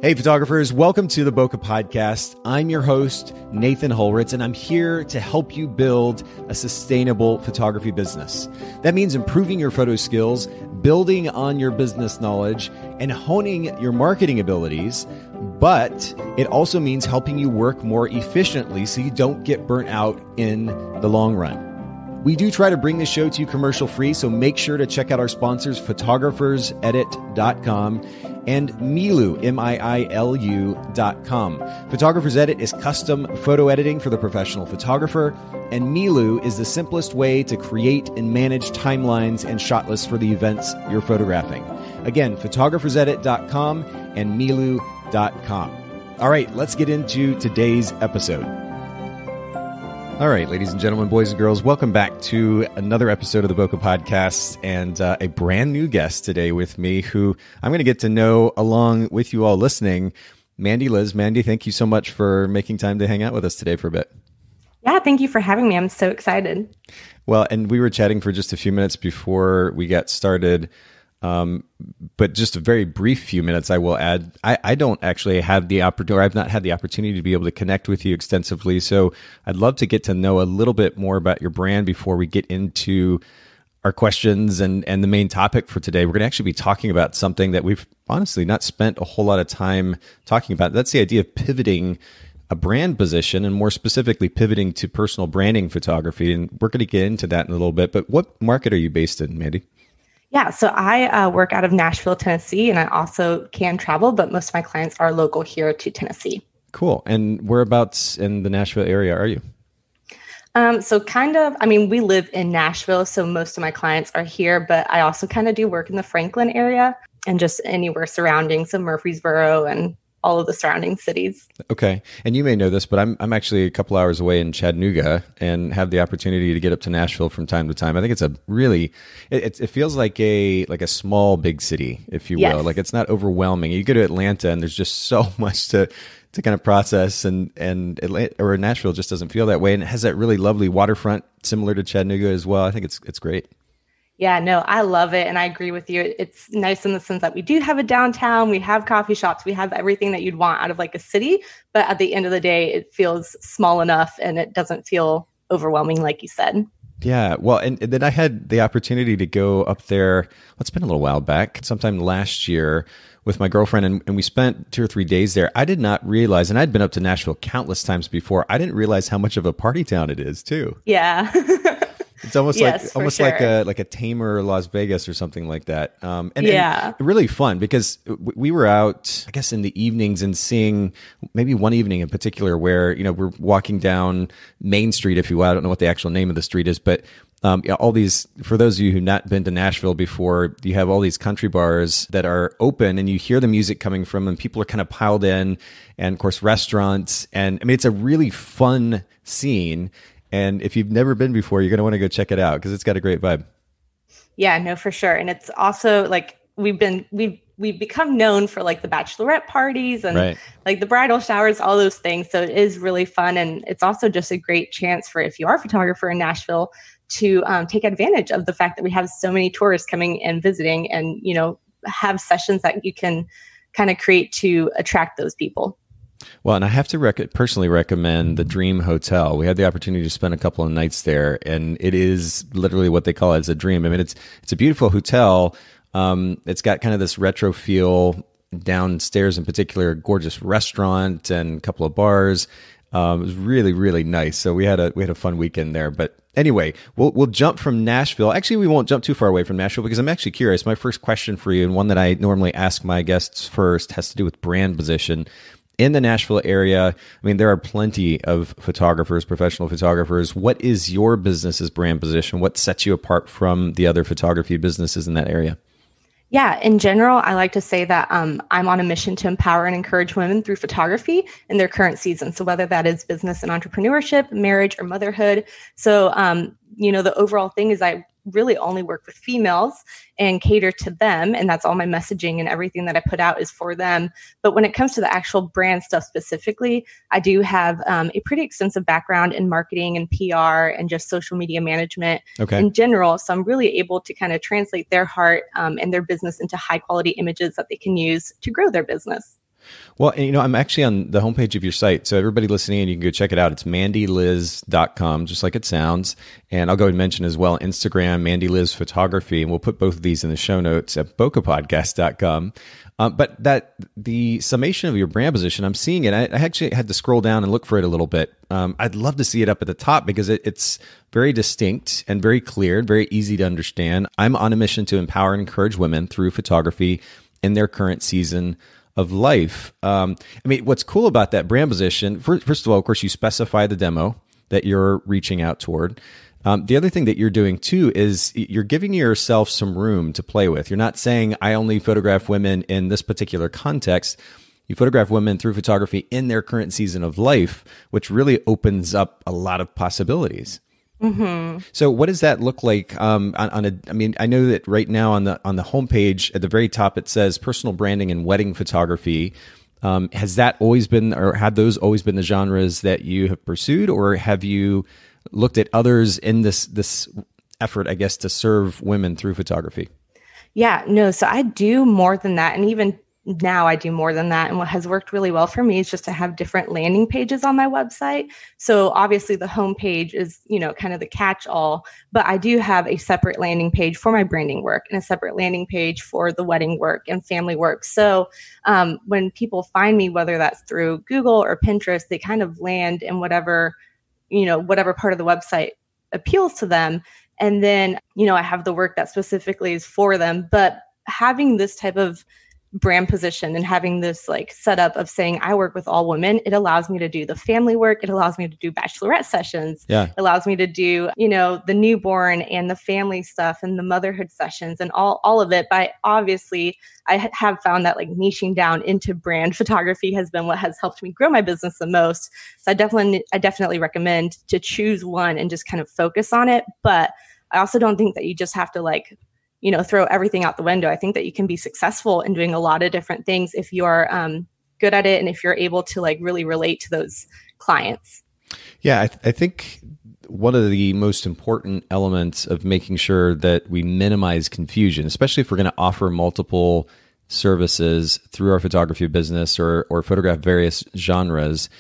Hey photographers, welcome to the Bokeh Podcast. I'm your host, Nathan Holritz, and I'm here to help you build a sustainable photography business. That means improving your photo skills, building on your business knowledge, and honing your marketing abilities. But it also means helping you work more efficiently so you don't get burnt out in the long run. We do try to bring the show to you commercial free, so make sure to check out our sponsors, photographersedit.com and Miilu, Miilu.com. Photographer's Edit is custom photo editing for the professional photographer, and Miilu is the simplest way to create and manage timelines and shot lists for the events you're photographing. Again, photographersedit.com and Miilu.com. All right, let's get into today's episode. All right, ladies and gentlemen, boys and girls, welcome back to another episode of the Bokeh Podcast, and a brand new guest today with me who I'm going to get to know along with you all listening, Mandy Liz. Mandy, thank you so much for making time to hang out with us today for a bit. Yeah, thank you for having me. I'm so excited. Well, and we were chatting for just a few minutes before we got started. But just a very brief few minutes, I will add, I don't actually have the opportunity, or I've not had the opportunity to be able to connect with you extensively. So I'd love to get to know a little bit more about your brand before we get into our questions and the main topic for today. We're going to actually be talking about something that we've honestly not spent a whole lot of time talking about. That's the idea of pivoting a brand position, and more specifically pivoting to personal branding photography. And we're going to get into that in a little bit. But what market are you based in, Mandy? Yeah, so I work out of Nashville, Tennessee, and I also can travel, but most of my clients are local here to Tennessee. Cool. And whereabouts in the Nashville area are you? We live in Nashville, so most of my clients are here, but I also kind of do work in the Franklin area and just anywhere surrounding, so Murfreesboro and all of the surrounding cities. Okay. And you may know this, but I'm actually a couple hours away in Chattanooga and have the opportunity to get up to Nashville from time to time. I think it's a really, it feels like a small, big city, if you will. Yes. Like it's not overwhelming. You go to Atlanta and there's just so much to kind of process, and Atlanta, or Nashville just doesn't feel that way. And it has that really lovely waterfront similar to Chattanooga as well. I think it's great. Yeah, no, I love it. And I agree with you. It's nice in the sense that we do have a downtown, we have coffee shops, we have everything that you'd want out of like a city. But at the end of the day, it feels small enough and it doesn't feel overwhelming, like you said. Yeah, well, and then I had the opportunity to go up there, it's been a little while back, sometime last year with my girlfriend, and we spent 2 or 3 days there. I did not realize, and I'd been up to Nashville countless times before, I didn't realize how much of a party town it is too. Yeah. It's almost yes, like a tamer Las Vegas or something like that. And really fun because we were out, I guess, in the evenings and seeing maybe one evening in particular where, we're walking down Main Street, if you will. I don't know what the actual name of the street is, but all these, for those of you who've not been to Nashville before, you have all these country bars that are open and you hear the music coming from them. People are kind of piled in, and of course restaurants. And I mean, it's a really fun scene. And if you've never been before, you're going to want to go check it out because it's got a great vibe. Yeah, no, for sure. And it's also like we've become known for like the bachelorette parties and like the bridal showers, all those things. So it is really fun. And it's also just a great chance for, if you are a photographer in Nashville, to take advantage of the fact that we have so many tourists coming and visiting, and, have sessions that you can kind of create to attract those people. Well, and I have to personally recommend the Dream Hotel. We had the opportunity to spend a couple of nights there, and it is literally what they call it as a dream. I mean, it's a beautiful hotel. It's got kind of this retro feel downstairs, in particular, a gorgeous restaurant and a couple of bars. It was really, really nice. So we had a fun weekend there. But anyway, we'll jump from Nashville. Actually, we won't jump too far away from Nashville because I'm actually curious. My first question for you, and one that I normally ask my guests first, has to do with brand position. In the Nashville area, I mean, there are plenty of photographers, professional photographers. What is your business's brand position? What sets you apart from the other photography businesses in that area? Yeah, in general, I like to say that I'm on a mission to empower and encourage women through photography in their current season. So whether that is business and entrepreneurship, marriage, or motherhood. So, the overall thing is I really only work with females and cater to them. And that's all my messaging and everything that I put out is for them. But when it comes to the actual brand stuff specifically, I do have a pretty extensive background in marketing and PR and just social media management in general. So I'm really able to kind of translate their heart and their business into high quality images that they can use to grow their business. Well, and, I'm actually on the homepage of your site. So everybody listening in, you can go check it out. It's mandyliz.com, just like it sounds. And I'll go ahead and mention as well, Instagram, Mandy Liz Photography. And we'll put both of these in the show notes at bokehpodcast.com. But the summation of your brand position, I'm seeing it. I actually had to scroll down and look for it a little bit. I'd love to see it up at the top because it's very distinct and very clear, very easy to understand. I'm on a mission to empower and encourage women through photography in their current season of life. What's cool about that brand position, first of all, of course, you specify the demo that you're reaching out toward. The other thing that you're doing too is you're giving yourself some room to play with. You're not saying, I only photograph women in this particular context. You photograph women through photography in their current season of life, which really opens up a lot of possibilities. Mm-hmm. So what does that look like I know that right now on the homepage at the very top, it says personal branding and wedding photography. Has that always been, or have those always been the genres that you have pursued, or have you looked at others in this effort, I guess, to serve women through photography? Yeah, no. So I do more than that. And even now I do more than that. And what has worked really well for me is just to have different landing pages on my website. So obviously the homepage is, kind of the catch-all, but I do have a separate landing page for my branding work and a separate landing page for the wedding work and family work. So when people find me, whether that's through Google or Pinterest, they kind of land in whatever part of the website appeals to them. And then, I have the work that specifically is for them. But having this type of brand position and having this setup of saying I work with all women, it allows me to do the family work. It allows me to do bachelorette sessions. Yeah. It allows me to do, the newborn and the family stuff and the motherhood sessions and all of it. But obviously I have found that niching down into brand photography has been what has helped me grow my business the most. So I definitely recommend to choose one and just kind of focus on it. But I also don't think that you just have to throw everything out the window. I think that you can be successful in doing a lot of different things if you're good at it and if you're able to really relate to those clients. Yeah, I think one of the most important elements of making sure that we minimize confusion, especially if we're going to offer multiple services through our photography business or photograph various genres,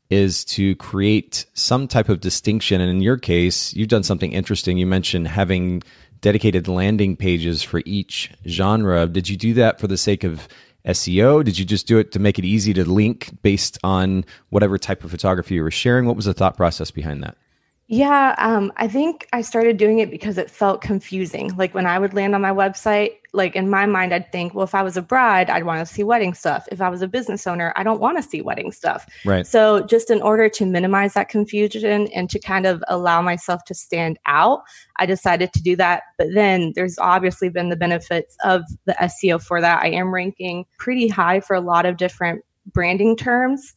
is to create some type of distinction. And in your case, you've done something interesting. You mentioned having dedicated landing pages for each genre. Did you do that for the sake of SEO? Did you just do it to make it easy to link based on whatever type of photography you were sharing? What was the thought process behind that? Yeah, I think I started doing it because it felt confusing. When I would land on my website, in my mind, I'd think, well, if I was a bride, I'd want to see wedding stuff. If I was a business owner, I don't want to see wedding stuff. Right. So just in order to minimize that confusion and to kind of allow myself to stand out, I decided to do that. But then there's obviously been the benefits of the SEO for that. I am ranking pretty high for a lot of different branding terms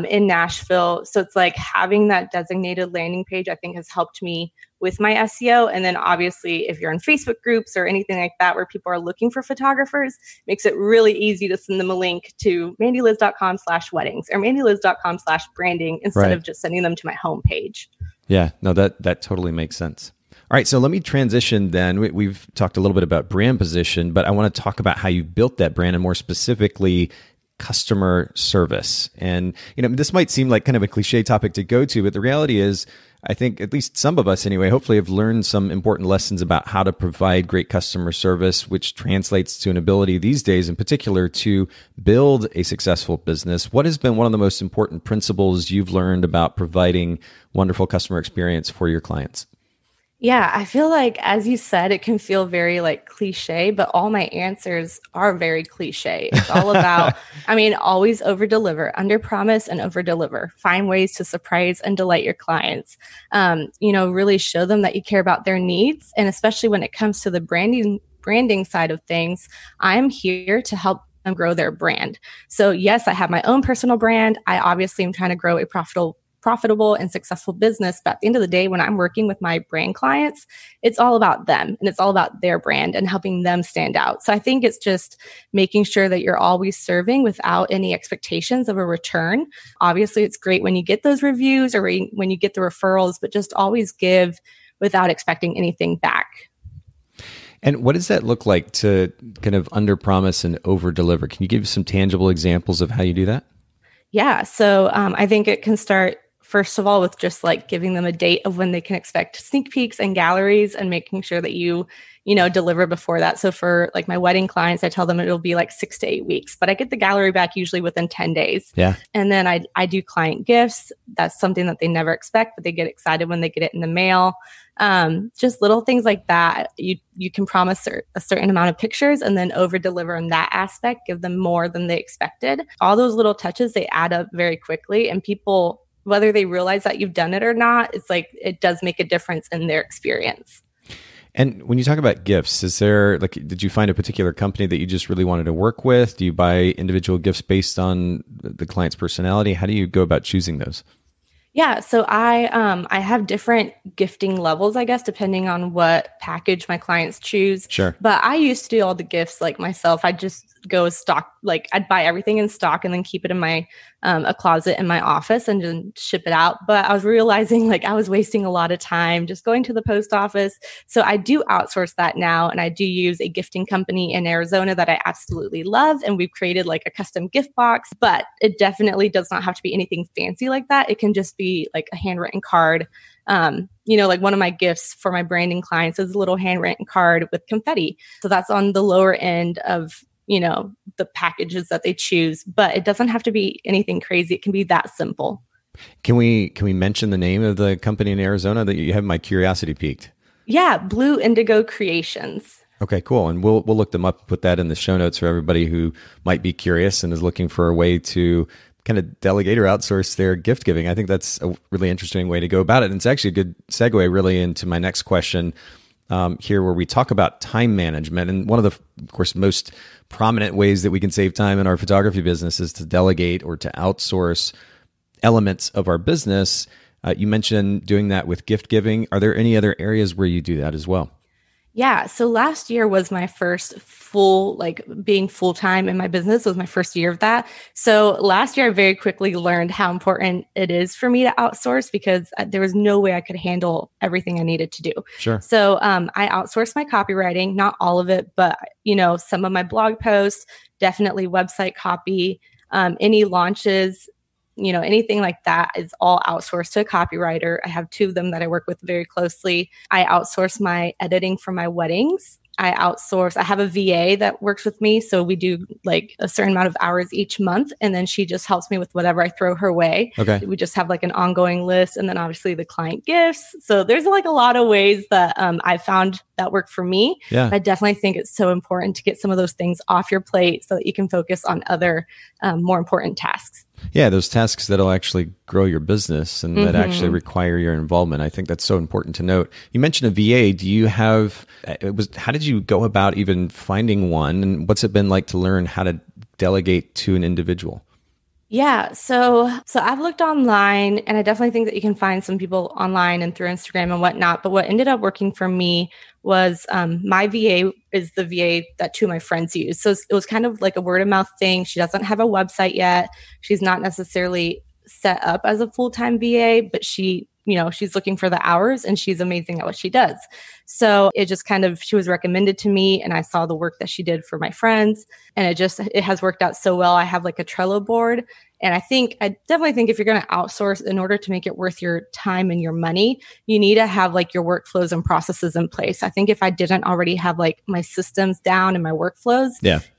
in Nashville. So it's having that designated landing page, I think has helped me with my SEO. And then obviously if you're in Facebook groups or anything like that, where people are looking for photographers, makes it really easy to send them a link to mandyliz.com/weddings or mandyliz.com/branding instead of just sending them to my homepage. Yeah, no, that totally makes sense. All right, so let me transition then. We've talked a little bit about brand position, but I want to talk about how you built that brand and more specifically customer service. And, this might seem like kind of a cliche topic to go to, but the reality is, I think at least some of us anyway, hopefully have learned some important lessons about how to provide great customer service, which translates to an ability these days in particular to build a successful business. What has been one of the most important principles you've learned about providing wonderful customer experience for your clients? Yeah, I feel as you said, it can feel very cliche, but all my answers are very cliche. It's all about, always over deliver, under promise and over deliver. Find ways to surprise and delight your clients. Really show them that you care about their needs. And especially when it comes to the branding side of things, I'm here to help them grow their brand. So yes, I have my own personal brand. I obviously am trying to grow a profitable and successful business. But at the end of the day, when I'm working with my brand clients, it's all about them and it's all about their brand and helping them stand out. So I think it's just making sure that you're always serving without any expectations of a return. Obviously, it's great when you get those reviews or when you get the referrals, but just always give without expecting anything back. And what does that look like to kind of under promise and over deliver? Can you give some tangible examples of how you do that? Yeah. So I think it can start, first of all, with just like giving them a date of when they can expect sneak peeks and galleries and making sure that you know, deliver before that. So for like my wedding clients, I tell them it'll be like 6 to 8 weeks, but I get the gallery back usually within 10 days. Yeah. And then I do client gifts. That's something that they never expect, but they get excited when they get it in the mail. Just little things like that. You can promise a certain amount of pictures and then over deliver in that aspect, give them more than they expected. All those little touches, they add up very quickly, and people, whether they realize that you've done it or not, it's like, it does make a difference in their experience. And when you talk about gifts, is there like, did you find a particular company that you just really wanted to work with? Do you buy individual gifts based on the client's personality? How do you go about choosing those? Yeah, so I have different gifting levels, I guess, depending on what package my clients choose. Sure. But I used to do all the gifts like myself. I just go stock, like I'd buy everything in stock and then keep it in my a closet in my office and then ship it out. But I was realizing like I was wasting a lot of time just going to the post office. So I do outsource that now, and I do use a gifting company in Arizona that I absolutely love, and we've created like a custom gift box. But it definitely does not have to be anything fancy like that. It can just be like a handwritten card. You know, like one of my gifts for my branding clients is a little handwritten card with confetti. So that's on the lower end of, you know, the packages that they choose, but it doesn't have to be anything crazy. It can be that simple. Can we mention the name of the company in Arizona that you have my curiosity piqued? Yeah, Blue Indigo Creations. Okay, cool. And we'll look them up, put that in the show notes for everybody who might be curious and is looking for a way to kind of delegate or outsource their gift giving. I think that's a really interesting way to go about it. And it's actually a good segue really into my next question here, where we talk about time management. And one of the, of course, most prominent ways that we can save time in our photography business is to delegate or to outsource elements of our business. You mentioned doing that with gift giving. Are there any other areas where you do that as well? Yeah. So last year was my first full, like being full-time in my business was my first year of that. So last year, I very quickly learned how important it is for me to outsource because there was no way I could handle everything I needed to do. Sure. So I outsourced my copywriting, not all of it, but you know, some of my blog posts, definitely website copy, any launches, you know, anything like that is all outsourced to a copywriter. I have 2 of them that I work with very closely. I outsource my editing for my weddings. I have a VA that works with me. So we do like a certain amount of hours each month. And then she just helps me with whatever I throw her way. Okay. We just have like an ongoing list. And then obviously the client gifts. So there's like a lot of ways that I found that work for me. Yeah. I definitely think it's so important to get some of those things off your plate so that you can focus on other more important tasks. Yeah, those tasks that'll actually grow your business and that actually require your involvement. I think that's so important to note. You mentioned a VA. Do you have, how did you go about even finding one? And what's it been like to learn how to delegate to an individual? Yeah. So I've looked online, and I definitely think that you can find some people online and through Instagram and whatnot. But what ended up working for me was my VA is the VA that 2 of my friends use. So it was kind of like a word of mouth thing. She doesn't have a website yet. She's not necessarily set up as a full-time VA, but she, you know, she's looking for the hours and she's amazing at what she does. So it just kind of, she was recommended to me and I saw the work that she did for my friends, and it has worked out so well. I have like a Trello board, and I definitely think if you're going to outsource, in order to make it worth your time and your money, you need to have like your workflows and processes in place. I think if I didn't already have like my systems down and my workflows,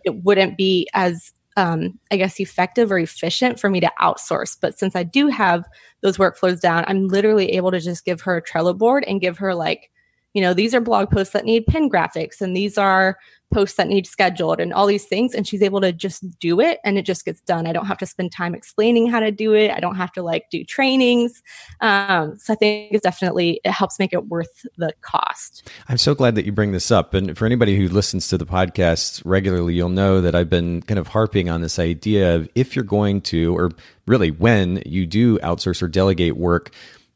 it wouldn't be as I guess, effective or efficient for me to outsource. But since I do have those workflows down, I'm literally able to just give her a Trello board and give her like, you know, these are blog posts that need pin graphics and these are posts that need scheduled and all these things. And she's able to just do it and it just gets done. I don't have to spend time explaining how to do it. I don't have to like do trainings. So I think it helps make it worth the cost. I'm so glad that you bring this up. And for anybody who listens to the podcast regularly, you'll know that I've been kind of harping on this idea of if you're going to, or really when you do outsource or delegate work,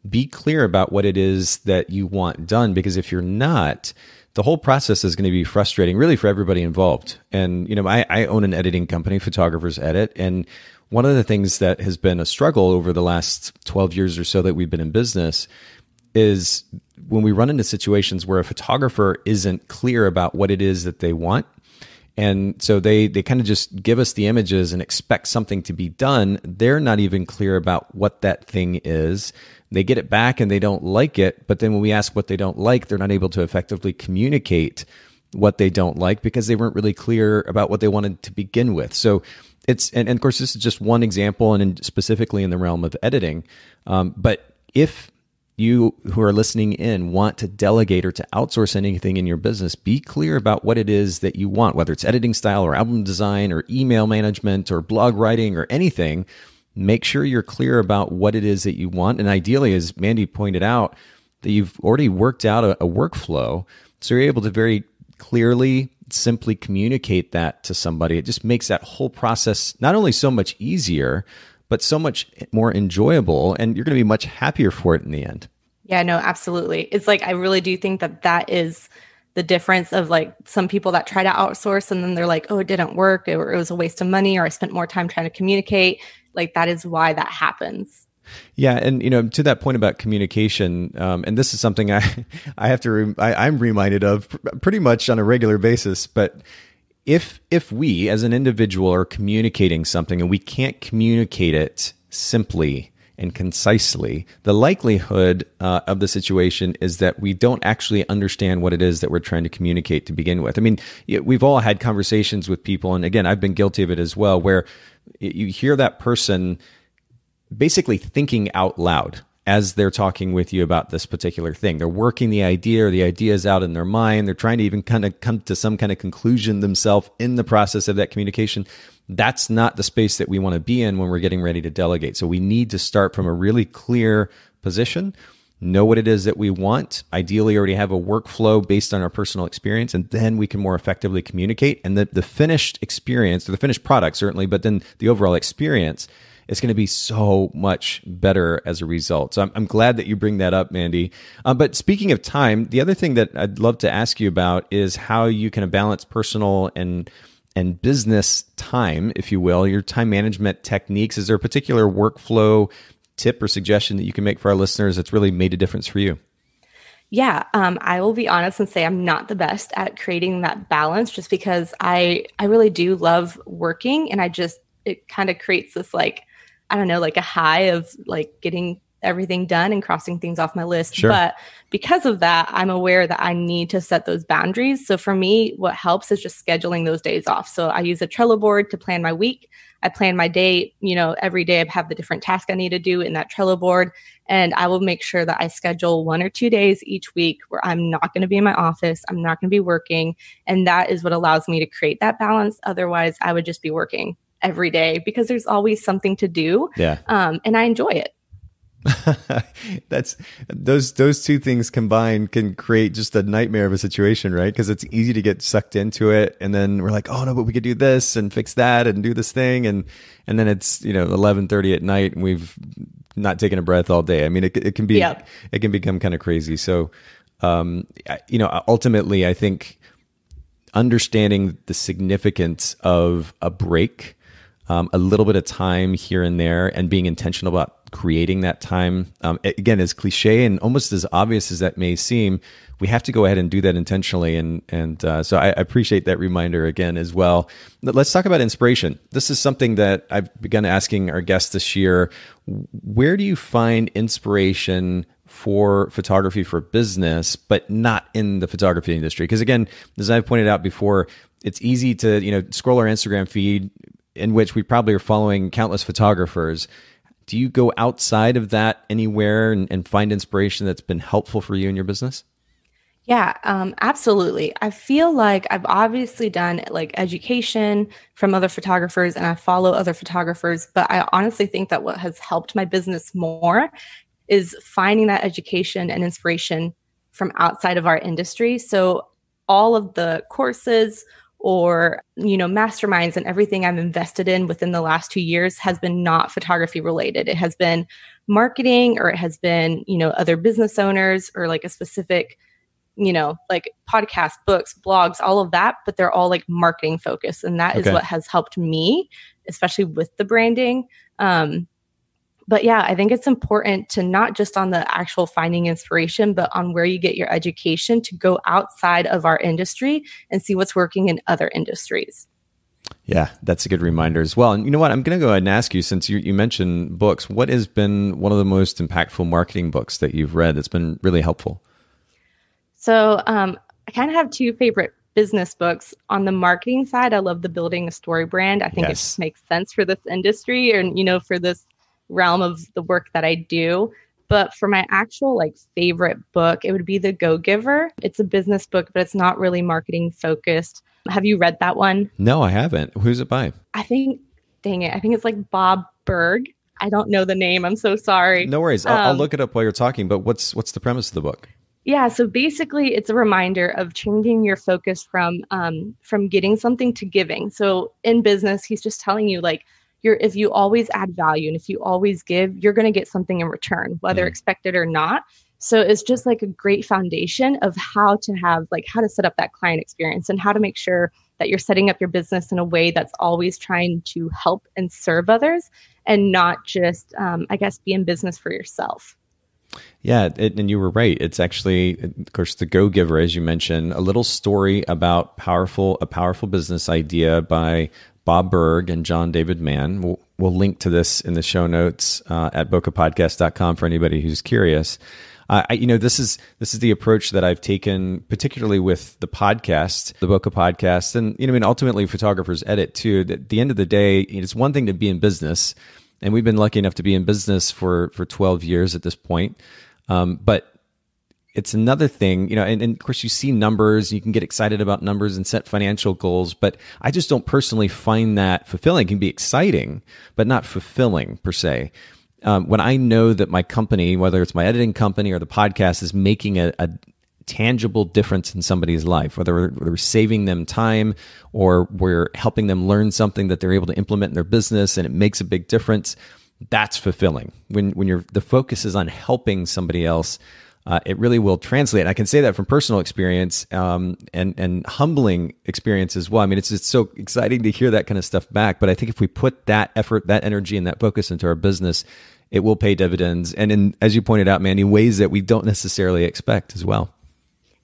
be clear about what it is that you want done. Because if you're not, the whole process is going to be frustrating really for everybody involved. And, you know, I own an editing company, Photographers Edit. And one of the things that has been a struggle over the last 12 years or so that we've been in business is when we run into situations where a photographer isn't clear about what it is that they want. And so they kind of just give us the images and expect something to be done. They're not even clear about what that thing is. They get it back and they don't like it. But then when we ask what they don't like, they're not able to effectively communicate what they don't like because they weren't really clear about what they wanted to begin with. So and of course, this is just one example, and specifically in the realm of editing. But if you who are listening in want to delegate or to outsource anything in your business, be clear about what it is that you want, whether it's editing style or album design or email management or blog writing or anything. Make sure you're clear about what it is that you want. And ideally, as Mandy pointed out, that you've already worked out a workflow. So you're able to very clearly, simply communicate that to somebody. It just makes that whole process not only so much easier, but so much more enjoyable, and you're going to be much happier for it in the end. Yeah, no, absolutely. It's like, I really do think that is the difference of like some people that try to outsource and then they're like, oh, it didn't work, or it was a waste of money, or I spent more time trying to communicate. Like, that is why that happens. Yeah, and to that point about communication, and this is something I'm reminded of pretty much on a regular basis, but if we as an individual are communicating something and we can't communicate it simply and concisely, the likelihood of the situation is that we don't actually understand what it is that we're trying to communicate to begin with. I mean, we've all had conversations with people, and again, I've been guilty of it as well, where you hear that person basically thinking out loud as they're talking with you about this particular thing. They're working the idea, or the idea is out in their mind. They're trying to even kind of come to some kind of conclusion themselves in the process of that communication. That's not the space that we want to be in when we're getting ready to delegate. So we need to start from a really clear position, know what it is that we want, ideally already have a workflow based on our personal experience, and then we can more effectively communicate. And the finished experience, or the finished product certainly, but then the overall experience, it's going to be so much better as a result. So I'm glad that you bring that up, Mandy. But speaking of time, the other thing that I'd love to ask you about is how you can balance personal and business time, if you will, your time management techniques. Is there a particular workflow tip or suggestion that you can make for our listeners that's really made a difference for you? Yeah, I will be honest and say I'm not the best at creating that balance, just because I really do love working, and it kind of creates this, like, I don't know, like a high of like getting everything done and crossing things off my list. Sure. But because of that, I'm aware that I need to set those boundaries. So for me, what helps is just scheduling those days off. So I use a Trello board to plan my week. I plan my day, every day I have the different tasks I need to do in that Trello board. And I will make sure that I schedule 1 or 2 days each week where I'm not going to be in my office. I'm not going to be working. And that is what allows me to create that balance. Otherwise, I would just be working every day because there's always something to do. Yeah. And I enjoy it. That's those two things combined can create just a nightmare of a situation, right? Because it's easy to get sucked into it, and then we're like, oh no, but we could do this and fix that and do this thing, and then it's 11:30 at night and we've not taken a breath all day. I mean, it can be It can become kind of crazy. So ultimately, I think understanding the significance of a break, a little bit of time here and there, and being intentional about creating that time. Again, as cliche and almost as obvious as that may seem, we have to go ahead and do that intentionally. And so I appreciate that reminder again as well. Let's talk about inspiration. This is something that I've begun asking our guests this year. Where do you find inspiration for photography for business, but not in the photography industry? Because again, as I've pointed out before, it's easy to scroll our Instagram feed, in which we probably are following countless photographers. Do you go outside of that anywhere and find inspiration that's been helpful for you in your business? Yeah, absolutely. I feel like I've obviously done like education from other photographers, and I follow other photographers, but I honestly think that what has helped my business more is finding that education and inspiration from outside of our industry. So all of the courses or, masterminds and everything I've invested in within the last 2 years has been not photography related. It has been marketing, or it has been, other business owners, or like a specific, like podcasts, books, blogs, all of that, but they're all like marketing focused. And that is what has helped me, especially with the branding. But yeah, I think it's important to not just on the actual finding inspiration, but on where you get your education to go outside of our industry and see what's working in other industries. Yeah, that's a good reminder as well. And you know what? I'm going to go ahead and ask you, since you mentioned books, what has been one of the most impactful marketing books that you've read that's been really helpful? So I kind of have two favorite business books. On the marketing side, I love the Building a Story brand. I think it just makes sense for this industry and, for this realm of the work that I do. But for my actual favorite book, it would be The Go-Giver. It's a business book, but it's not really marketing focused. Have you read that one? No, I haven't. Who's it by? I think it's Bob Burg. I don't know the name. I'm so sorry. No worries. I'll look it up while you're talking, but what's the premise of the book? Yeah, so basically it's a reminder of changing your focus from getting something to giving. So in business, he's just telling you if you always add value and if you always give, you're going to get something in return, whether expected or not. So it's just a great foundation of how to set up that client experience and how to make sure that you're setting up your business in a way that's always trying to help and serve others and not just, be in business for yourself. Yeah, and you were right. It's actually, of course, The Go-Giver, as you mentioned, a little story about a powerful business idea by Bob Burg and John David Mann. We'll link to this in the show notes at bokehpodcast.com for anybody who's curious. This is the approach that I've taken, particularly with the podcast, the Bokeh podcast, and ultimately Photographers Edit too. At the end of the day, it's one thing to be in business, and we've been lucky enough to be in business for 12 years at this point. But it's another thing, and of course you see numbers, you can get excited about numbers and set financial goals, but I just don't personally find that fulfilling. It can be exciting, but not fulfilling per se. When I know that my company, whether it's my editing company or the podcast, is making a tangible difference in somebody's life, whether we're saving them time or we're helping them learn something that they're able to implement in their business and it makes a big difference, that's fulfilling. When the focus is on helping somebody else, it really will translate. And I can say that from personal experience and humbling experience as well. I mean, it's just so exciting to hear that kind of stuff back. But I think if we put that effort, that energy, and that focus into our business, it will pay dividends. And as you pointed out, Mandy, ways that we don't necessarily expect as well.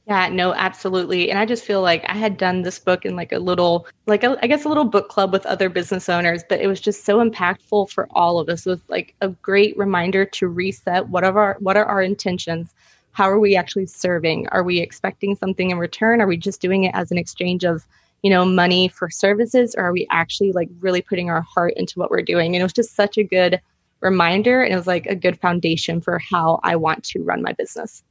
Yeah, no, absolutely. And I just feel like I had done this book in a little book club with other business owners, but it was just so impactful for all of us. It was a great reminder to reset what are our intentions? How are we actually serving? Are we expecting something in return? Are we just doing it as an exchange of, money for services? Or are we actually really putting our heart into what we're doing? And it was just such a good reminder. And it was a good foundation for how I want to run my business.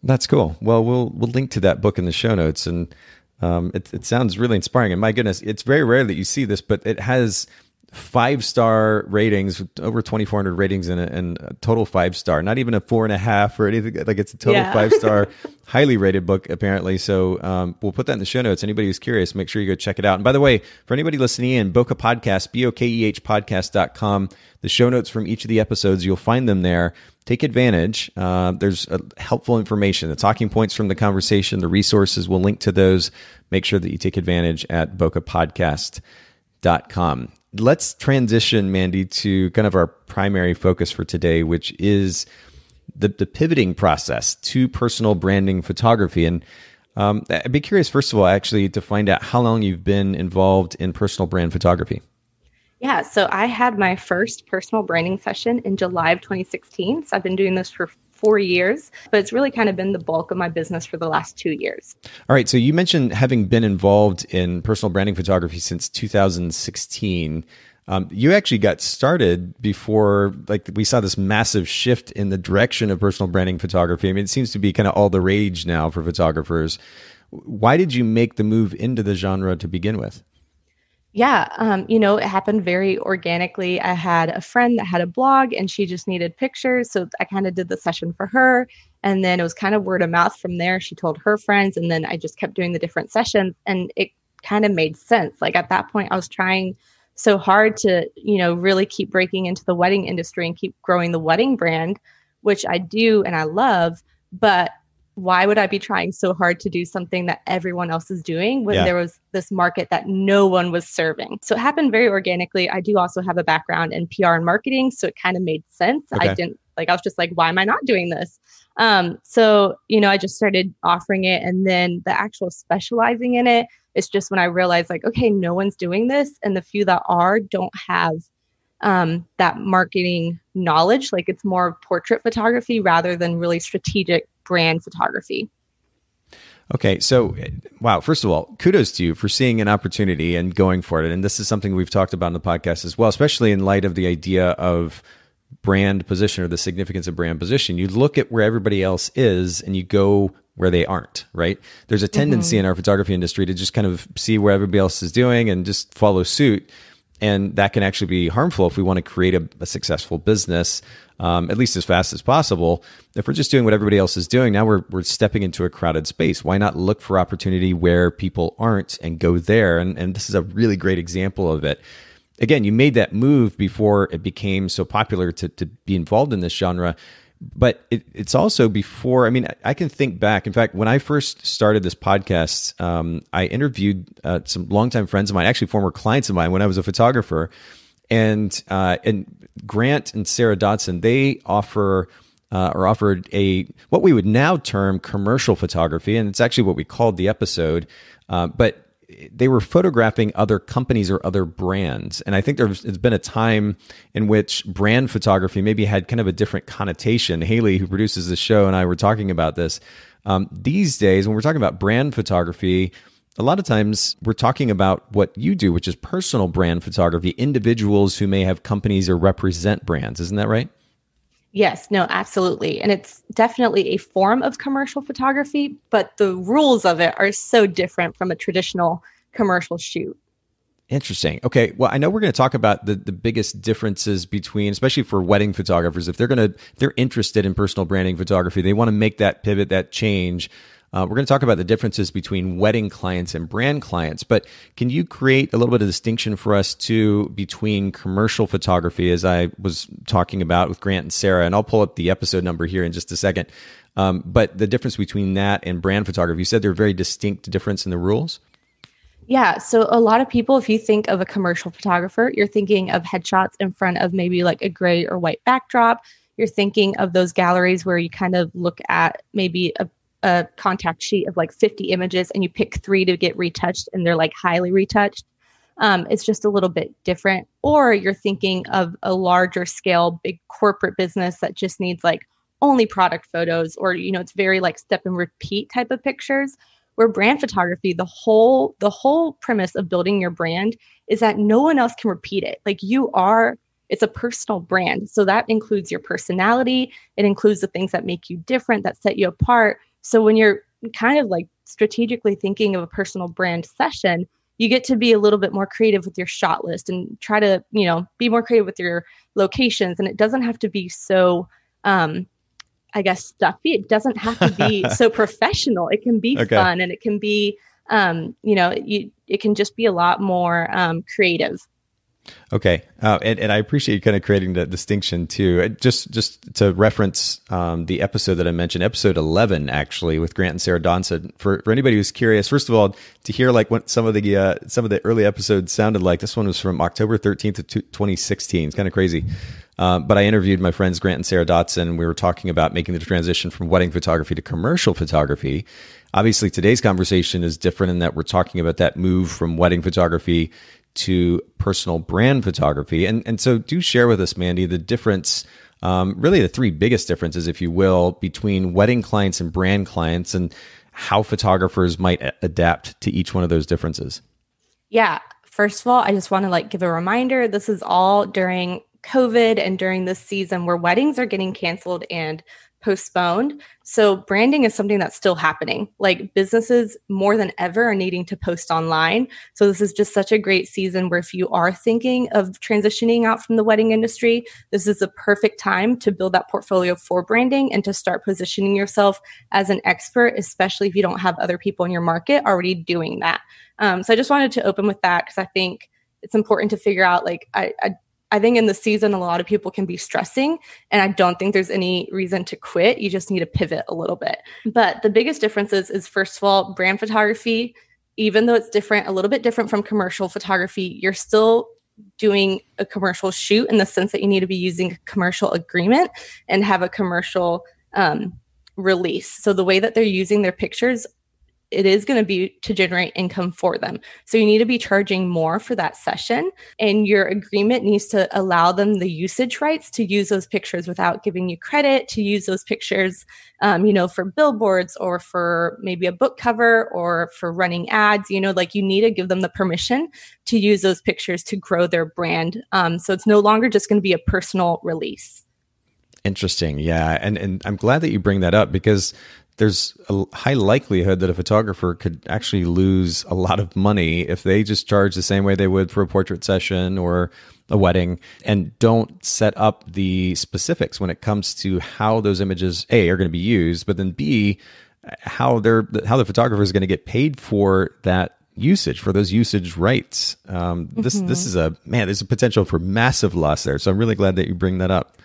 That's cool. Well, we'll link to that book in the show notes, and it sounds really inspiring. And my goodness, it's very rare that you see this, but it has 5-star ratings, over 2,400 ratings in it, and a total 5-star, not even a 4.5 or anything. It's a total 5-star, highly rated book apparently. So we'll put that in the show notes. Anybody who's curious, make sure you go check it out. And by the way, for anybody listening in, Bokeh Podcast, BOKEH podcast.com, the show notes from each of the episodes, you'll find them there. Take advantage. There's helpful information, the talking points from the conversation, the resources. We'll link to those. Make sure that you take advantage at bokehpodcast.com. Let's transition, Mandy, to kind of our primary focus for today, which is the pivoting process to personal branding photography. And I'd be curious, first of all, actually, to find out how long you've been involved in personal brand photography. Yeah, so I had my first personal branding session in July of 2016. So I've been doing this for 4 years, but it's really kind of been the bulk of my business for the last 2 years. All right. So you mentioned having been involved in personal branding photography since 2016. You actually got started before, we saw this massive shift in the direction of personal branding photography. I mean, it seems to be kind of all the rage now for photographers. Why did you make the move into the genre to begin with? Yeah, it happened very organically. I had a friend that had a blog and she just needed pictures. So I kind of did the session for her. And then it was kind of word of mouth from there. She told her friends, and then I just kept doing the different sessions, and it kind of made sense. At that point, I was trying so hard to, really keep breaking into the wedding industry and keep growing the wedding brand, which I do and I love. But why would I be trying so hard to do something that everyone else is doing when there was this market that no one was serving? So it happened very organically. I do also have a background in PR and marketing, so it kind of made sense. Okay. I was just like, why am I not doing this? So, I just started offering it, and then the actual specializing in it, it's just when I realized like, okay, no one's doing this. And the few that are don't have that marketing knowledge. Like it's more portrait photography rather than really strategic brand photography. Okay. So, wow. First of all, kudos to you for seeing an opportunity and going for it. And this is something we've talked about in the podcast as well, especially in light of the idea of brand position or the significance of brand position. You look at where everybody else is and you go where they aren't, right? There's a tendency in our photography industry to just kind of see where everybody else is doing and just follow suit. And that can actually be harmful if we want to create a successful business, at least as fast as possible. If we're just doing what everybody else is doing, now we're stepping into a crowded space. Why not look for opportunity where people aren't and go there? And this is a really great example of it. Again, you made that move before it became so popular to be involved in this genre. But it's also before, I can think back. In fact, when I first started this podcast, I interviewed some longtime friends of mine, actually former clients of mine when I was a photographer. And Grant and Sarah Dodson, they offered what we would now term commercial photography. And it's actually what we called the episode. But they were photographing other companies or other brands. And I think there's been a time in which brand photography maybe had kind of a different connotation. Haley, who produces the show, and I were talking about this. These days, when we're talking about brand photography, a lot of times we're talking about what you do, which is personal brand photography, individuals who may have companies or represent brands. Isn't that right? Yes, no, absolutely. And it's definitely a form of commercial photography, but the rules of it are so different from a traditional commercial shoot. Interesting. Okay. Well, I know we're going to talk about the biggest differences between, especially for wedding photographers, if they're interested in personal branding photography, they want to make that pivot, that change. We're going to talk about the differences between wedding clients and brand clients, but can you create a little bit of distinction for us too between commercial photography, as I was talking about with Grant and Sarah, and I'll pull up the episode number here in just a second. But the difference between that and brand photography, you said they're very distinct difference in the rules? Yeah. So a lot of people, if you think of a commercial photographer, you're thinking of headshots in front of maybe like a gray or white backdrop. You're thinking of those galleries where you kind of look at maybe a contact sheet of like 50 images and you pick 3 to get retouched and they're like highly retouched. It's just a little bit different. Or you're thinking of a larger scale, big corporate business that just needs like only product photos, or, it's very like step and repeat type of pictures. Where brand photography, the whole premise of building your brand is that no one else can repeat it. Like it's a personal brand. So that includes your personality. It includes the things that make you different, that set you apart. So when you're kind of like strategically thinking of a personal brand session, you get to be a little bit more creative with your shot list and try to, be more creative with your locations. And it doesn't have to be so, stuffy. It doesn't have to be so professional. It can be fun, and it can be, it can just be a lot more creative. Okay. And I appreciate you kind of creating the distinction too. Just to reference the episode that I mentioned, episode 11, actually, with Grant and Sarah Dodson. For anybody who's curious, first of all, to hear like what some of the early episodes sounded like. This one was from October 13th of 2016. It's kind of crazy. But I interviewed my friends Grant and Sarah Dodson, and we were talking about making the transition from wedding photography to commercial photography. Obviously, today's conversation is different in that we're talking about that move from wedding photography to personal brand photography. And so do share with us, Mandy, the difference, really the 3 biggest differences, if you will, between wedding clients and brand clients, and how photographers might adapt to each one of those differences. Yeah. First of all, I just want to give a reminder. This is all during COVID and during this season where weddings are getting canceled and postponed. So branding is something that's still happening. Like businesses more than ever are needing to post online. So this is just such a great season where if you are thinking of transitioning out from the wedding industry, this is the perfect time to build that portfolio for branding and to start positioning yourself as an expert, especially if you don't have other people in your market already doing that. So I just wanted to open with that because I think it's important to figure out, I think in the season, a lot of people can be stressing, and I don't think there's any reason to quit. You just need to pivot a little bit. But the biggest difference is first of all, brand photography, even though it's different, a little bit different from commercial photography, you're still doing a commercial shoot in the sense that you need to be using a commercial agreement and have a commercial release. So the way that they're using their pictures, it is going to be to generate income for them. So you need to be charging more for that session, and your agreement needs to allow them the usage rights to use those pictures without giving you credit, to use those pictures, for billboards or for maybe a book cover or for running ads. You need to give them the permission to use those pictures to grow their brand. So it's no longer just going to be a personal release. Interesting. Yeah. And I'm glad that you bring that up, because there's a high likelihood that a photographer could actually lose a lot of money if they just charge the same way they would for a portrait session or a wedding, and don't set up the specifics when it comes to how those images, A, are going to be used, but then B, how the photographer is going to get paid for that usage, for those usage rights. This is there's a potential for massive loss there. So I'm really glad that you bring that up.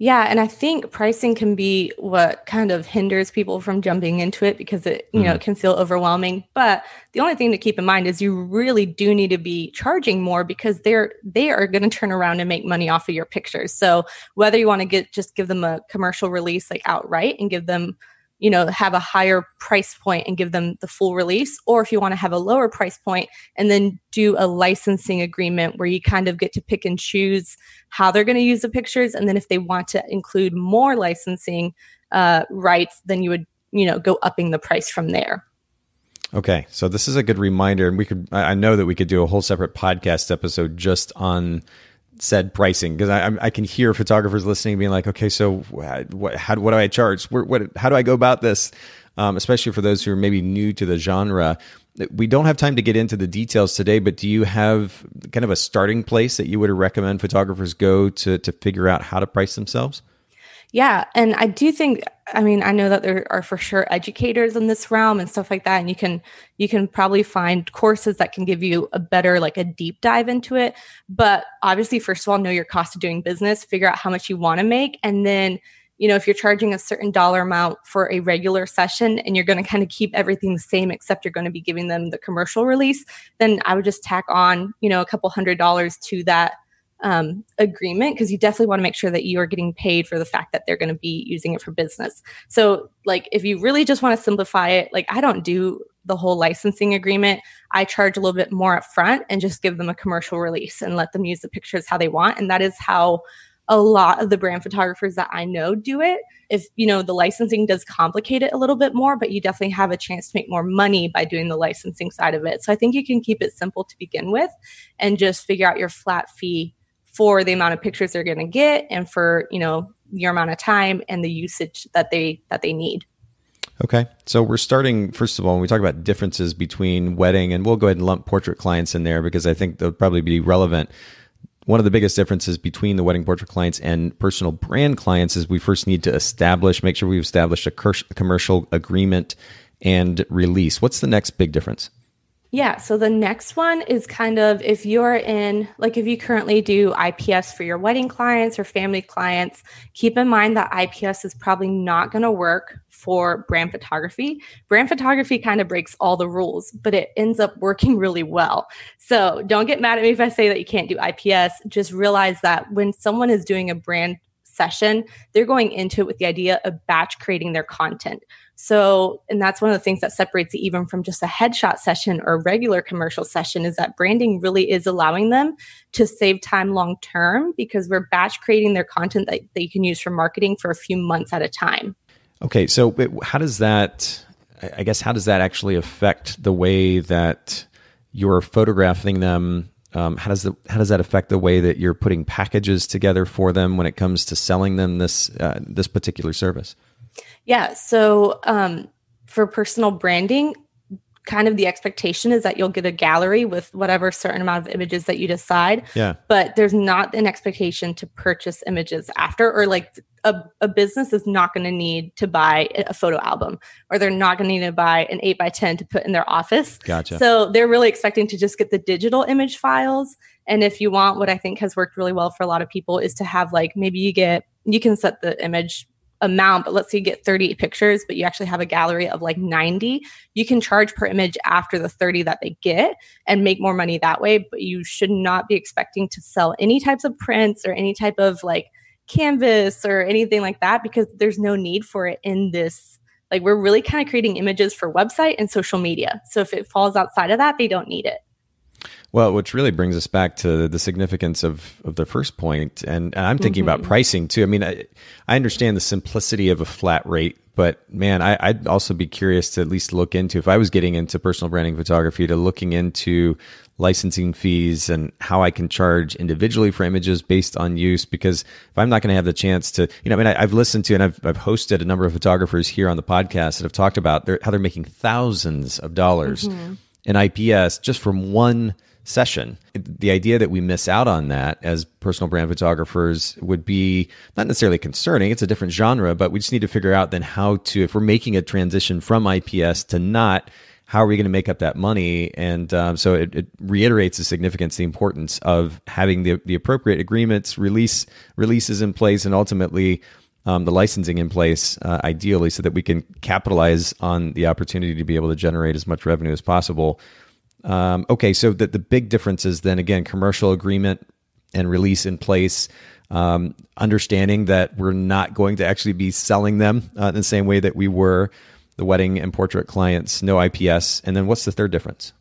Yeah. And I think pricing can be what kind of hinders people from jumping into it, because it, it can feel overwhelming. But the only thing to keep in mind is you really do need to be charging more, because they are going to turn around and make money off of your pictures. So whether you want to just give them a commercial release like outright and give them, have a higher price point and give them the full release, or if you want to have a lower price point and then do a licensing agreement where you kind of get to pick and choose how they're going to use the pictures. And then if they want to include more licensing rights, then you would, go upping the price from there. Okay. So this is a good reminder. And I know that we could do a whole separate podcast episode just on said pricing, because I can hear photographers listening being like, okay, so what do I charge? How do I go about this? Especially for those who are maybe new to the genre. We don't have time to get into the details today, but do you have kind of a starting place that you would recommend photographers go to figure out how to price themselves? Yeah. And I do think, I know that there are for sure educators in this realm and stuff like that. And you can probably find courses that can give you a better, like a deep dive into it. But obviously, first of all, know your cost of doing business, figure out how much you want to make. And then, if you're charging a certain dollar amount for a regular session and you're going to kind of keep everything the same, except you're going to be giving them the commercial release, then I would just tack on, a couple $100s to that agreement, because you definitely want to make sure that you are getting paid for the fact that they're going to be using it for business. So if you really just want to simplify it, I don't do the whole licensing agreement. I charge a little bit more up front and just give them a commercial release and let them use the pictures how they want. And that is how a lot of the brand photographers that I know do it. If, the licensing does complicate it a little bit more, but you definitely have a chance to make more money by doing the licensing side of it. So I think you can keep it simple to begin with and just figure out your flat fee for the amount of pictures they're going to get and for, your amount of time and the usage that they need. Okay. So we're starting, first of all, when we talk about differences between wedding, and we'll go ahead and lump portrait clients in there because I think they'll probably be relevant. One of the biggest differences between the wedding portrait clients and personal brand clients is we first need to make sure we've established a commercial agreement and release. What's the next big difference? Yeah. So the next one is kind of if you're if you currently do IPS for your wedding clients or family clients, keep in mind that IPS is probably not going to work for brand photography. Brand photography kind of breaks all the rules, but it ends up working really well. So don't get mad at me if I say that you can't do IPS. Just realize that when someone is doing a brand session, they're going into it with the idea of batch creating their content. So, and that's one of the things that separates it even from just a headshot session or a regular commercial session, is that branding really is allowing them to save time long term, because we're batch creating their content that they can use for marketing for a few months at a time. Okay. So how does that actually affect the way that you're photographing them? How does that affect the way that you're putting packages together for them when it comes to selling them this particular service? Yeah. So for personal branding, kind of the expectation is that you'll get a gallery with whatever certain amount of images that you decide. Yeah. But there's not an expectation to purchase images after, or a business is not going to need to buy a photo album, or they're not going to need to buy an 8x10 to put in their office. Gotcha. So they're really expecting to just get the digital image files And if you want, what I think has worked really well for a lot of people is to have like, maybe you can set the image amount, but let's say you get 30 pictures, but you actually have a gallery of like 90, you can charge per image after the 30 that they get and make more money that way. But you should not be expecting to sell any types of prints or any type of like canvas or anything like that, because there's no need for it in this. Like, we're really kind of creating images for website and social media. So if it falls outside of that, they don't need it. Well, which really brings us back to the significance of the first point. And I'm thinking about pricing too. I mean, I understand the simplicity of a flat rate, but man, I'd also be curious to at least look into, if I was getting into personal branding photography, to looking into licensing fees and how I can charge individually for images based on use. Because if I'm not going to have the chance to, I mean, I've listened to and I've hosted a number of photographers here on the podcast that have talked about how they're making thousands of dollars in IPS just from one session. The idea that we miss out on that as personal brand photographers would be not necessarily concerning. It's a different genre, but we just need to figure out then how to, if we're making a transition from IPS to not, how are we going to make up that money? And so it reiterates the significance, the importance of having the appropriate agreements, releases in place, and ultimately the licensing in place, ideally, so that we can capitalize on the opportunity to be able to generate as much revenue as possible. Okay, so the big difference is then, again, commercial agreement and release in place, understanding that we're not going to actually be selling them in the same way that we were the wedding and portrait clients, no IPS. And then what's the third difference?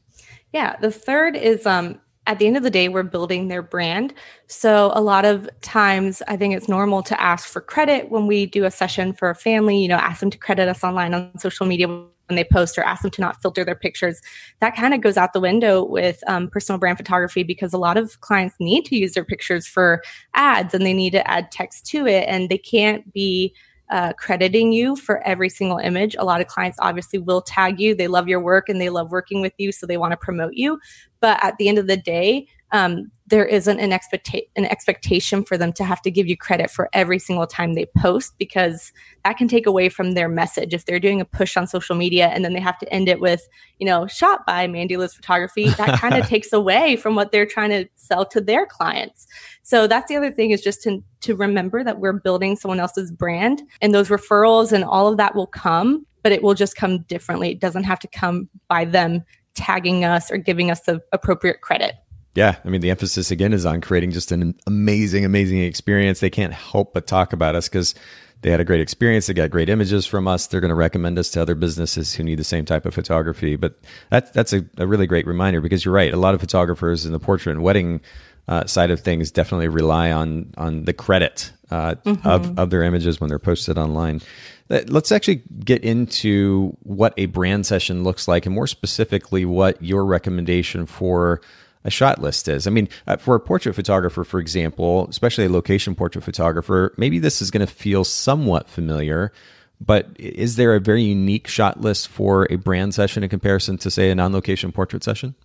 Yeah, the third is at the end of the day, we're building their brand. So a lot of times I think it's normal to ask for credit when we do a session for a family, ask them to credit us online on social media when they post, or ask them to not filter their pictures. That kind of goes out the window with personal brand photography, because a lot of clients need to use their pictures for ads and they need to add text to it, and they can't be crediting you for every single image. A lot of clients obviously will tag you. They love your work and they love working with you, so they want to promote you. But at the end of the day, there isn't an expectation for them to have to give you credit for every single time they post, because that can take away from their message. If they're doing a push on social media and then they have to end it with, shot by Mandy Liz Photography, that kind of takes away from what they're trying to sell to their clients. So that's the other thing, is just to remember that we're building someone else's brand, and those referrals and all of that will come, but it will just come differently. It doesn't have to come by them tagging us or giving us the appropriate credit. Yeah. I mean, the emphasis again is on creating just an amazing, amazing experience. They can't help but talk about us because they had a great experience. They got great images from us. They're going to recommend us to other businesses who need the same type of photography. But that's a really great reminder, because you're right. A lot of photographers in the portrait and wedding side of things definitely rely on the credit of their images when they're posted online. Let's actually get into what a brand session looks like, and more specifically, what your recommendation for a shot list is. I mean, for a portrait photographer, for example, especially a location portrait photographer, maybe this is going to feel somewhat familiar, but is there a very unique shot list for a brand session in comparison to, say, a non-location portrait session?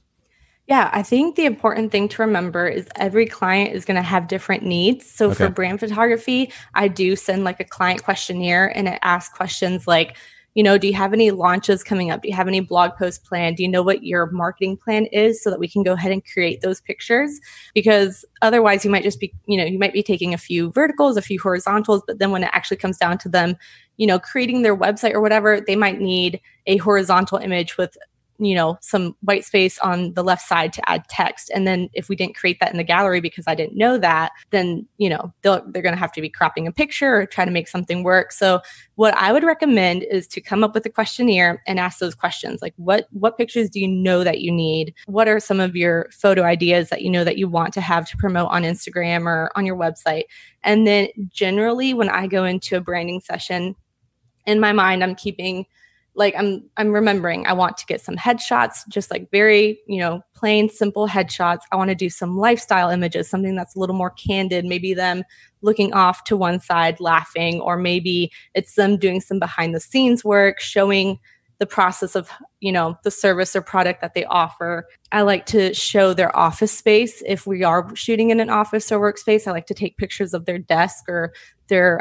Yeah, I think the important thing to remember is every client is going to have different needs. So for brand photography, I do send like a client questionnaire, and it asks questions like, do you have any launches coming up? Do you have any blog posts planned? Do you know what your marketing plan is, so that we can go ahead and create those pictures? Because otherwise you might just be, you might be taking a few verticals, a few horizontals, but then when it actually comes down to them, creating their website or whatever, they might need a horizontal image with some white space on the left side to add text. And then if we didn't create that in the gallery because I didn't know that, then, they're going to have to be cropping a picture or try to make something work. So what I would recommend is to come up with a questionnaire and ask those questions. Like, what pictures do you know that you need? What are some of your photo ideas that that you want to have to promote on Instagram or on your website? And then generally when I go into a branding session, in my mind, I'm keeping I'm remembering I want to get some headshots, just like very, plain, simple headshots. I want to do some lifestyle images, something that's a little more candid, maybe them looking off to one side laughing, or maybe it's them doing some behind the scenes work, showing the process of, the service or product that they offer. I like to show their office space. If we are shooting in an office or workspace, I like to take pictures of their desk or their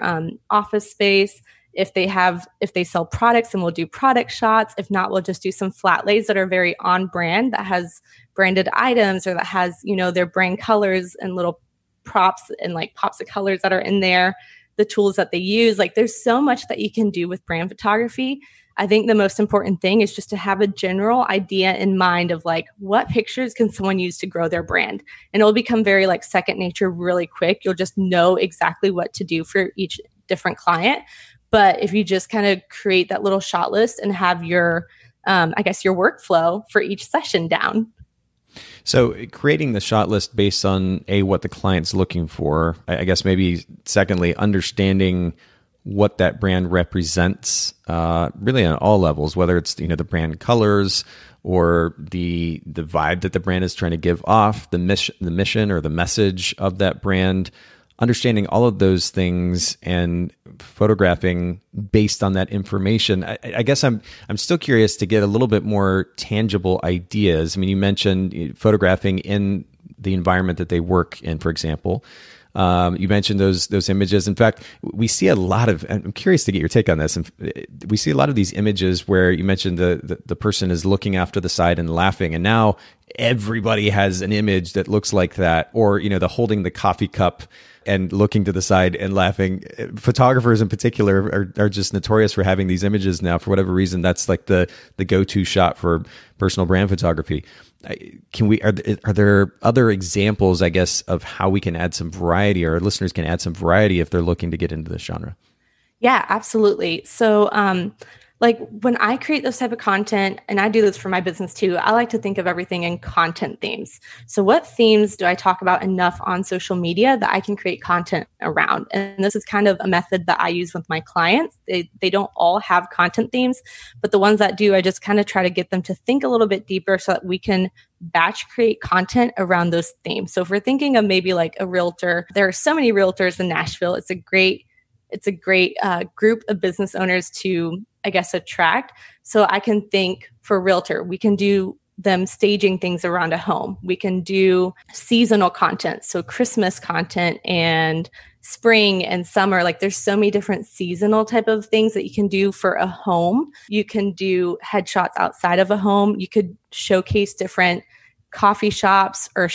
office space. If they sell products, then we'll do product shots. If not, we'll just do some flat lays that are very on brand, that has branded items or that has, their brand colors and little props and like pops of colors that are in there, the tools that they use. Like there's so much that you can do with brand photography. I think the most important thing is just to have a general idea in mind of like, what pictures can someone use to grow their brand? And it'll become very like second nature really quick. You'll just know exactly what to do for each different client. But if you just kind of create that little shot list and have your, your workflow for each session down. So creating the shot list based on what the client's looking for, I guess maybe secondly, understanding what that brand represents, really on all levels, whether it's, the brand colors or the vibe that the brand is trying to give off, the mission or the message of that brand, understanding all of those things and photographing based on that information. I guess I'm still curious to get a little bit more tangible ideas. I mean, you mentioned photographing in the environment that they work in, for example. You mentioned those images. In fact, we see a lot of, and I'm curious to get your take on this. And we see a lot of these images where you mentioned the person is looking after the side and laughing, and now everybody has an image that looks like that, or the holding the coffee cup and looking to the side and laughing. Photographers in particular are just notorious for having these images now. For whatever reason, that's like the go-to shot for personal brand photography. Are there other examples, I guess, of how we can add some variety, or our listeners can add some variety if they're looking to get into this genre? Yeah, absolutely. So, like when I create this type of content, and I do this for my business too, I like to think of everything in content themes. So what themes do I talk about enough on social media that I can create content around? And this is kind of a method that I use with my clients. They don't all have content themes, but the ones that do, I just kind of try to get them to think a little bit deeper so that we can batch create content around those themes. So if we're thinking of maybe like a realtor, there are so many realtors in Nashville. It's a great group of business owners to, I guess, attract. So I can think for realtor, we can do them staging things around a home. We can do seasonal content. So Christmas content and spring and summer. Like there's so many different seasonal type of things that you can do for a home. You can do headshots outside of a home. You could showcase different coffee shops or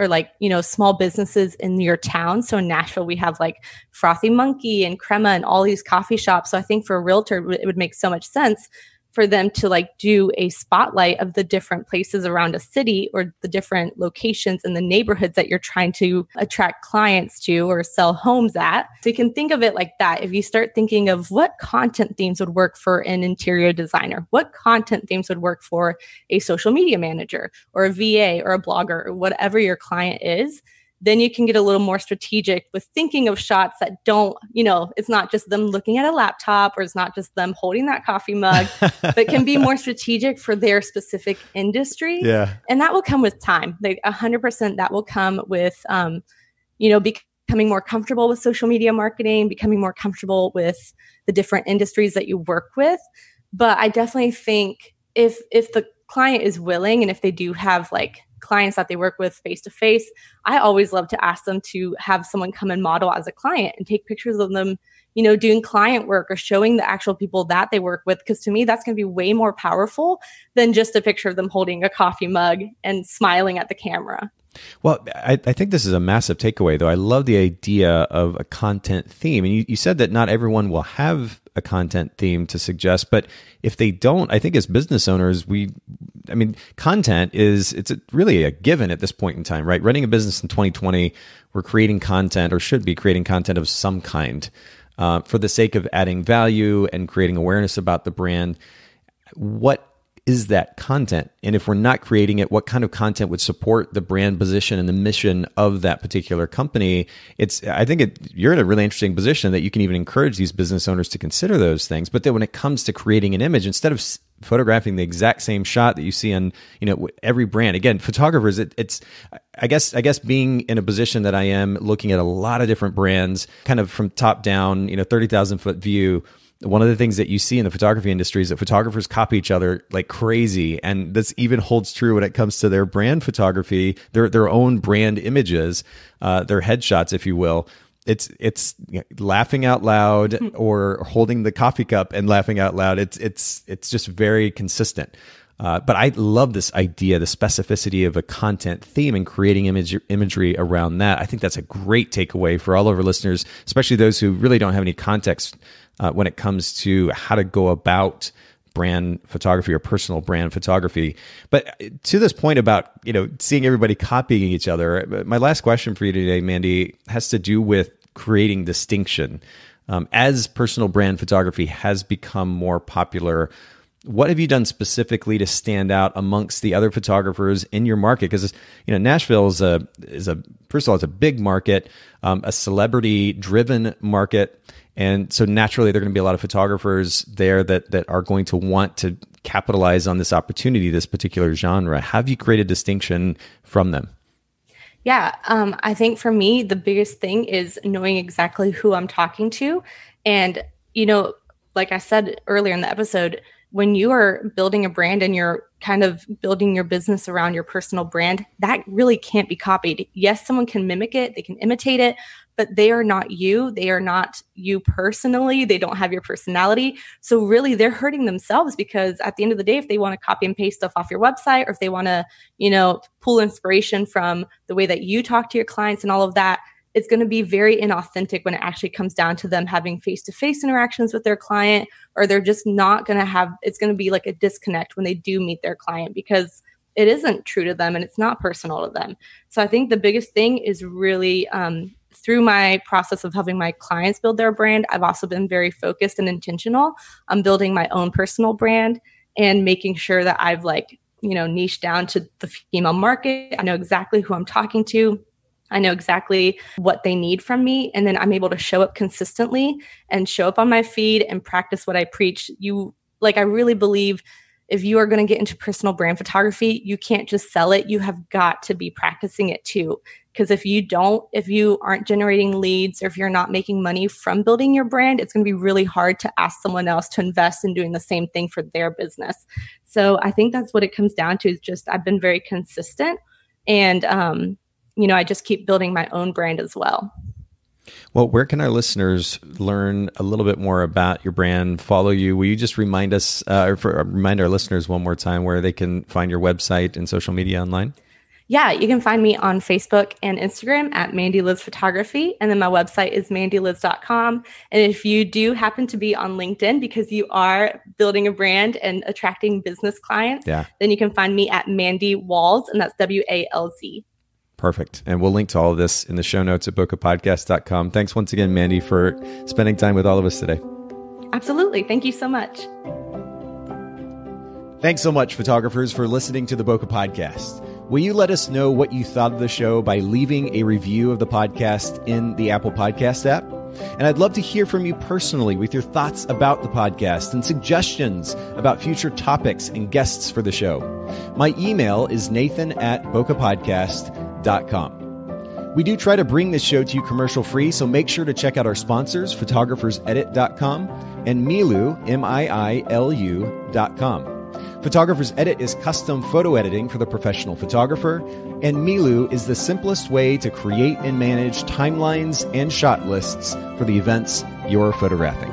like, small businesses in your town. So in Nashville, we have like Frothy Monkey and Crema and all these coffee shops. So I think for a realtor, it would make so much sense for them to like do a spotlight of the different places around a city or the different locations in the neighborhoods that you're trying to attract clients to or sell homes at. So you can think of it like that. If you start thinking of what content themes would work for an interior designer, what content themes would work for a social media manager or a VA or a blogger or whatever your client is, then you can get a little more strategic with thinking of shots that don't, it's not just them looking at a laptop or it's not just them holding that coffee mug, but can be more strategic for their specific industry. Yeah. And that will come with time. Like 100% that will come with, becoming more comfortable with social media marketing, becoming more comfortable with the different industries that you work with. But I definitely think if the client is willing and if they do have like clients that they work with face to face, I always love to ask them to have someone come and model as a client and take pictures of them, doing client work or showing the actual people that they work with. Because to me, that's going to be way more powerful than just a picture of them holding a coffee mug and smiling at the camera. Well, I think this is a massive takeaway, though. I love the idea of a content theme. And you said that not everyone will have a content theme to suggest, but if they don't, I think as business owners, content it's really a given at this point in time, right? Running a business in 2020, we're creating content or should be creating content of some kind for the sake of adding value and creating awareness about the brand. What is that content? And if we're not creating it, what kind of content would support the brand position and the mission of that particular company? You're in a really interesting position that you can even encourage these business owners to consider those things. But then when it comes to creating an image, instead of photographing the exact same shot that you see on, every brand, again, photographers, I guess being in a position that I am, looking at a lot of different brands, kind of from top down, 30,000 foot view. One of the things that you see in the photography industry is that photographers copy each other like crazy. And this even holds true when it comes to their brand photography, their own brand images, their headshots, if you will. It's laughing out loud or holding the coffee cup and laughing out loud. It's just very consistent. But I love this idea, the specificity of a content theme and creating imagery around that. I think that's a great takeaway for all of our listeners, especially those who really don't have any context when it comes to how to go about brand photography or personal brand photography. But to this point about, seeing everybody copying each other, my last question for you today, Mandy, has to do with creating distinction. As personal brand photography has become more popular, what have you done specifically to stand out amongst the other photographers in your market? Because Nashville is first of all, it's a big market, a celebrity-driven market, and so naturally there are going to be a lot of photographers there that are going to want to capitalize on this opportunity, this particular genre. Have you created distinction from them? Yeah, I think for me, the biggest thing is knowing exactly who I'm talking to. And, like I said earlier in the episode, when you are building a brand and you're kind of building your business around your personal brand, that really can't be copied. Yes, someone can mimic it, they can imitate it, but they are not you. They are not you personally. They don't have your personality. So really they're hurting themselves, because at the end of the day, if they want to copy and paste stuff off your website, or if they want to, pull inspiration from the way that you talk to your clients and all of that, it's going to be very inauthentic when it actually comes down to them having face-to-face interactions with their client, or they're just not going to have, it's going to be like a disconnect when they do meet their client, because it isn't true to them and it's not personal to them. So I think the biggest thing is really, through my process of helping my clients build their brand, I've also been very focused and intentional on building my own personal brand and making sure that I've niched down to the female market. I know exactly who I'm talking to. I know exactly what they need from me. And then I'm able to show up consistently and show up on my feed and practice what I preach. I really believe if you are going to get into personal brand photography, you can't just sell it. You have got to be practicing it too. Because if you aren't generating leads, or if you're not making money from building your brand, it's going to be really hard to ask someone else to invest in doing the same thing for their business. So I think that's what it comes down to, is just I've been very consistent, and I just keep building my own brand as well. Well, where can our listeners learn a little bit more about your brand, follow you? Will you just remind us, remind our listeners one more time where they can find your website and social media online? Yeah, you can find me on Facebook and Instagram at Mandy Liz Photography. And then my website is mandyliz.com. And if you do happen to be on LinkedIn because you are building a brand and attracting business clients, then you can find me at Mandy Walz, and that's WALZ. Perfect. And we'll link to all of this in the show notes at bokehpodcast.com. Thanks once again, Mandy, for spending time with all of us today. Absolutely. Thank you so much. Thanks so much, photographers, for listening to the Bokeh Podcast. Will you let us know what you thought of the show by leaving a review of the podcast in the Apple Podcast app? And I'd love to hear from you personally with your thoughts about the podcast and suggestions about future topics and guests for the show. My email is nathan@bokehpodcast.com. We do try to bring this show to you commercial free, so make sure to check out our sponsors, photographersedit.com and Miilu, MIILU.com. Photographer's Edit is custom photo editing for the professional photographer, and Miilu is the simplest way to create and manage timelines and shot lists for the events you're photographing.